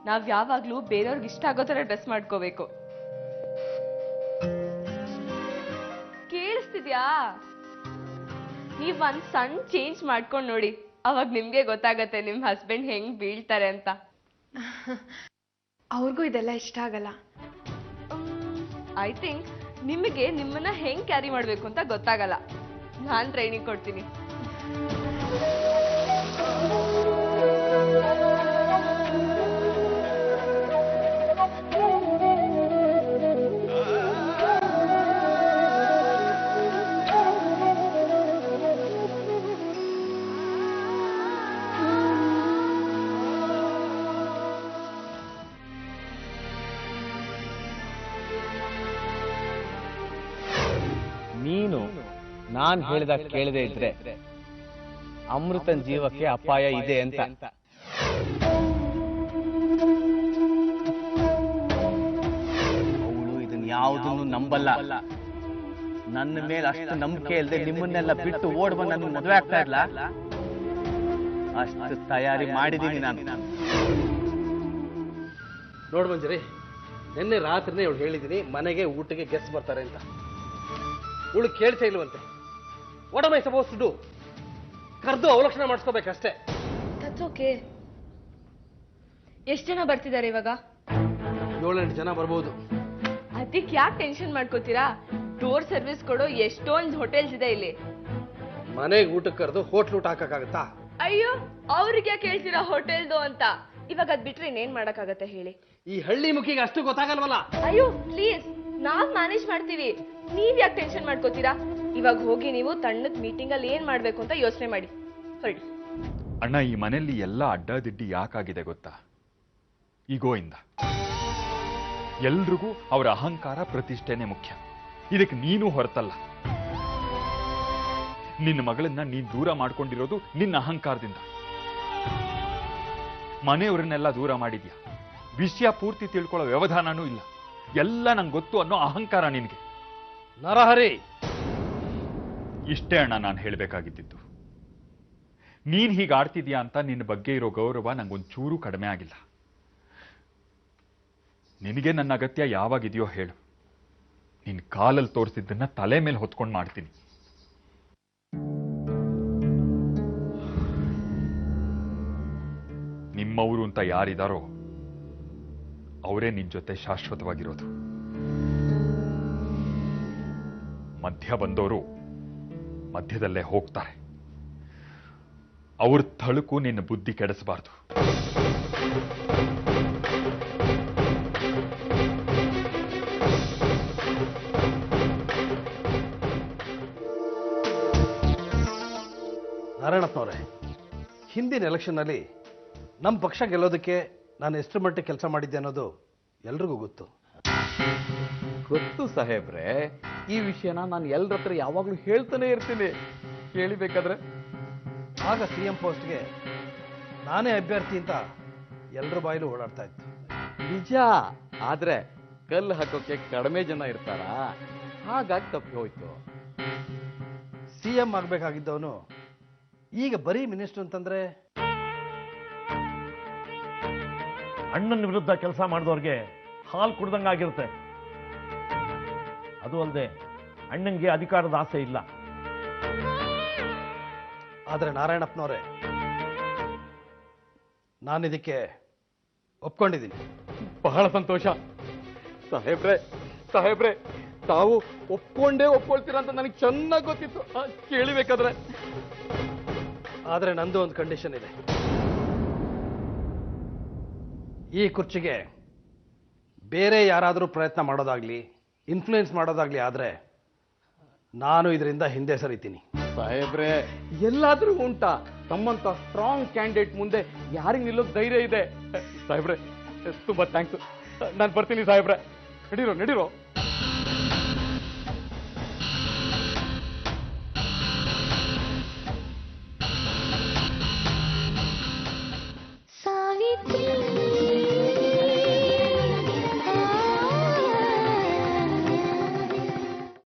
ನಾವ್ ಯಾವಾಗ್ಲೂ ಬೇರೆಯವ್ರಿಗೆ ಇಷ್ಟ ಆಗೋ ತರ ಡ್ರೆಸ್ ಮಾಡ್ಕೋಬೇಕು. ಕೇಳಿಸ್ತಿದ್ಯಾ? ನೀವ್ ಒಂದ್ ಸಣ್ಣ ಚೇಂಜ್ ಮಾಡ್ಕೊಂಡ್ ನೋಡಿ, ಅವಾಗ ನಿಮ್ಗೆ ಗೊತ್ತಾಗತ್ತೆ ನಿಮ್ ಹಸ್ಬೆಂಡ್ ಹೆಂಗ್ ಬೀಳ್ತಾರೆ ಅಂತ. ಅವ್ರಿಗೂ ಇದೆಲ್ಲ ಇಷ್ಟ ಆಗಲ್ಲ. ಐ ಥಿಂಕ್ ನಿಮಗೆ ನಿಮ್ಮನ್ನ ಹೆಂಗ್ ಕ್ಯಾರಿ ಮಾಡ್ಬೇಕು ಅಂತ ಗೊತ್ತಾಗಲ್ಲ. ನಾನ್ ಟ್ರೈನಿಂಗ್ ಕೊಡ್ತೀನಿ. ನೀನು ನಾನ್ ಹೇಳಿದಾಗ ಕೇಳದೆ ಇದ್ರೆ ಅಮೃತನ್ ಜೀವಕ್ಕೆ ಅಪಾಯ ಇದೆ ಅಂತ. ಅವಳು ಇದನ್ನ ಯಾವುದನ್ನು ನಂಬಲ್ಲ. ನನ್ನ ಮೇಲೆ ಅಷ್ಟು ನಂಬಿಕೆ ಇಲ್ಲದೆ ನಿಮ್ಮನ್ನೆಲ್ಲ ಬಿಟ್ಟು ಓಡ್ ಬಂದು ನನ್ನ ಮದುವೆ ಆಗ್ತಾ ಇಲ್ಲ. ಅಷ್ಟು ತಯಾರಿ ಮಾಡಿದೀನಿ ನಾನು. ನೋಡ್ ಮಂಜರಿ, ನಿನ್ನೆ ರಾತ್ರಿನೇ ಇವಳು ಹೇಳಿದೀನಿ ಮನೆಗೆ ಊಟಕ್ಕೆ ಗೆಸ್ಟ್ ಬರ್ತಾರೆ ಅಂತ. ಇವಳು ಕೇಳ್ತಾ ಇಲ್ವಂತೆ. What am I suppose to do? ಕರೆದು ಅವಲಕ್ಷಣ ಮಾಡಿಸ್ಕೋಬೇಕಷ್ಟೇ. That's okay. ಎಷ್ಟು ಜನ ಬರ್ತಿದ್ದಾರೆ ಇವಾಗ? 7-8 ಜನ ಬರ್ಬೋದು. ಅದಕ್ಕೆ ಯಾಕೆ ಟೆನ್ಷನ್ ಮಾಡ್ಕೋತೀರಾ? ಡೋರ್ ಸರ್ವಿಸ್ ಕೊಡೋ ಎಷ್ಟೊಂದು ಹೋಟೆಲ್ಸ್ ಇದೆ ಇಲ್ಲಿ. ಮನೆಗೆ ಊಟಕ್ಕೆ ಕರೆದು ಹೋಟ್ಲ್ ಊಟ ಹಾಕಕ್ಕಾಗತ್ತಾ? ಅಯ್ಯೋ, ಅವ್ರಿಗೆ ಯಾಕೆ ಹೇಳ್ತೀರಾ ಹೋಟೆಲ್ದು ಅಂತ? ಇವಾಗ ಅದ್ ಬಿಟ್ರೆ ಇನ್ನೇನ್ ಮಾಡಕ್ಕಾಗತ್ತೆ ಹೇಳಿ? ಈ ಹಳ್ಳಿ ಮುಖಿಗೆ ಅಷ್ಟು ಗೊತ್ತಾಗಲ್ವಲ್ಲ. ಅಯ್ಯೋ ಪ್ಲೀಸ್, ನಾವ್ ಮ್ಯಾನೇಜ್ ಮಾಡ್ತೀವಿ. ನೀವ್ ಯಾಕೆ ಟೆನ್ಷನ್ ಮಾಡ್ಕೋತೀರಾ? ಇವಾಗ ಹೋಗಿ ನೀವು ತಣ್ಣದ್ ಮೀಟಿಂಗ್ ಅಲ್ಲಿ ಏನ್ ಮಾಡ್ಬೇಕು ಅಂತ ಯೋಚನೆ ಮಾಡಿ ಹೊರಡಿ. ಅಣ್ಣ, ಈ ಮನೆಯಲ್ಲಿ ಎಲ್ಲ ಅಡ್ಡದಿಡ್ಡಿ ಯಾಕಾಗಿದೆ ಗೊತ್ತಾ? ಈಗೋಯಿಂದ ಎಲ್ರಿಗೂ ಅವರ ಅಹಂಕಾರ ಪ್ರತಿಷ್ಠೆನೆ ಮುಖ್ಯ. ಇದಕ್ಕೆ ನೀನು ಹೊರತಲ್ಲ. ನಿನ್ನ ಮಗಳನ್ನ ನೀನ್ ದೂರ ಮಾಡ್ಕೊಂಡಿರೋದು ನಿನ್ನ ಅಹಂಕಾರದಿಂದ. ಮನೆಯವರನ್ನೆಲ್ಲ ದೂರ ಮಾಡಿದ್ಯಾ. ವಿಷಯ ಪೂರ್ತಿ ತಿಳ್ಕೊಳ್ಳೋ ವ್ಯವಧಾನನೂ ಇಲ್ಲ. ಎಲ್ಲ ನಂಗೆ ಗೊತ್ತು ಅನ್ನೋ ಅಹಂಕಾರ ನಿನಗೆ. ನರಹರಿ, ಇಷ್ಟೇ ಅಣ್ಣ ನಾನು ಹೇಳಬೇಕಾಗಿದ್ದು. ನೀನ್ ಹೀಗೆ ಆಡ್ತಿದ್ಯಾ ಅಂತ ನಿನ್ನ ಬಗ್ಗೆ ಇರೋ ಗೌರವ ನಂಗೊಂಚೂರು ಕಡಿಮೆ ಆಗಿಲ್ಲ. ನಿನಗೆ ನನ್ನ ಅಗತ್ಯ ಯಾವಾಗಿದೆಯೋ ಹೇಳು. ನಿನ್ ಕಾಲಲ್ಲಿ ತೋರಿಸಿದ್ದನ್ನ ತಲೆ ಮೇಲೆ ಹೊತ್ಕೊಂಡು ಮಾಡ್ತೀನಿ. ನಿಮ್ಮವರು ಅಂತ ಯಾರಿದಾರೋ ಅವರೇ ನಿನ್ ಜೊತೆ ಶಾಶ್ವತವಾಗಿರೋದು. ಮಧ್ಯ ಬಂದವರು ಮಧ್ಯದಲ್ಲೇ ಹೋಗ್ತಾರೆ. ಅವ್ರ ಥಳುಕು ನಿನ್ನ ಬುದ್ಧಿ ಕೆಡಿಸಬಾರ್ದು. ನಾರಾಯಣಪ್ಪನವರೇ, ಹಿಂದಿನ ಎಲೆಕ್ಷನ್ನಲ್ಲಿ ನಮ್ಮ ಪಕ್ಷ ಗೆಲ್ಲೋದಕ್ಕೆ ನಾನು ಎಷ್ಟು ಮಟ್ಟಿಗೆ ಕೆಲಸ ಮಾಡಿದ್ದೆ ಅನ್ನೋದು ಎಲ್ರಿಗೂ ಗೊತ್ತು. ಗೊತ್ತು ಸಾಹೇಬ್ರೆ. ಈ ವಿಷಯನ ನಾನು ಎಲ್ಲರ ಹತ್ರ ಯಾವಾಗ್ಲೂ ಹೇಳ್ತಾನೆ ಇರ್ತೀನಿ. ಕೇಳಿಬೇಕಾದ್ರೆ ಆಗ CM ಪೋಸ್ಟ್ಗೆ ನಾನೇ ಅಭ್ಯರ್ಥಿ ಅಂತ ಎಲ್ಲರ ಬಾಯಿಲು ಓಡಾಡ್ತಾ ಇತ್ತು. ನಿಜ. ಆದ್ರೆ ಕಲ್ಲು ಹಾಕೋಕೆ ಕಡಿಮೆ ಜನ ಇರ್ತಾರ, ಹಾಗಾಗಿ ತಪ್ಪಿ ಹೋಯ್ತು. CM ಆಗ್ಬೇಕಾಗಿದ್ದವನು ಈಗ ಬರೀ ಮಿನಿಸ್ಟರ್ ಅಂತಂದ್ರೆ ಅಣ್ಣನ ವಿರುದ್ಧ ಕೆಲಸ ಮಾಡಿದವ್ರಿಗೆ ಹಾಲು ಕುಡ್ದಂಗಾಗಿರುತ್ತೆ. ಅದು ಅಲ್ಲದೆ ಅಣ್ಣನಿಗೆ ಅಧಿಕಾರದ ಆಸೆ ಇಲ್ಲ. ಆದರೆ ನಾರಾಯಣಪ್ಪನವರೇ, ನಾನಿದಕ್ಕೆ ಒಪ್ಕೊಂಡಿದ್ದೀನಿ. ಬಹಳ ಸಂತೋಷ ಸಾಹೇಬ್ರೆ. ಸಾಹೇಬ್ರೆ, ತಾವು ಒಪ್ಕೊಳ್ತೀರಾ ಅಂತ ನನಗೆ ಚೆನ್ನಾಗಿ ಗೊತ್ತಿತ್ತು. ಕೇಳಿಬೇಕಾದ್ರೆ ಆದರೆ ನಂದು ಒಂದು ಕಂಡೀಷನ್ ಇದೆ. ಈ ಕುರ್ಚಿಗೆ ಬೇರೆ ಯಾರಾದರೂ ಪ್ರಯತ್ನ ಮಾಡೋದಾಗ್ಲಿ, ಇನ್ಫ್ಲೂಯೆನ್ಸ್ ಮಾಡೋದಾಗ್ಲಿ ಆದ್ರೆ ನಾನು ಇದರಿಂದ ಹಿಂದೆ ಸರಿತೀನಿ. ಸಾಹೇಬ್ರೆ, ಎಲ್ಲಾದ್ರೂ ಉಂಟಾ? ತಮ್ಮಂತ ಸ್ಟ್ರಾಂಗ್ ಕ್ಯಾಂಡಿಡೇಟ್ ಮುಂದೆ ಯಾರಿಗೆ ನಿಲ್ಲೋಕ್ ಧೈರ್ಯ ಇದೆ? ಸಾಹೇಬ್ರೆ, ತುಂಬಾ ಥ್ಯಾಂಕ್ಸ್. ನಾನು ಬರ್ತೀನಿ ಸಾಹೇಬ್ರೆ. ನಡೀರೋ.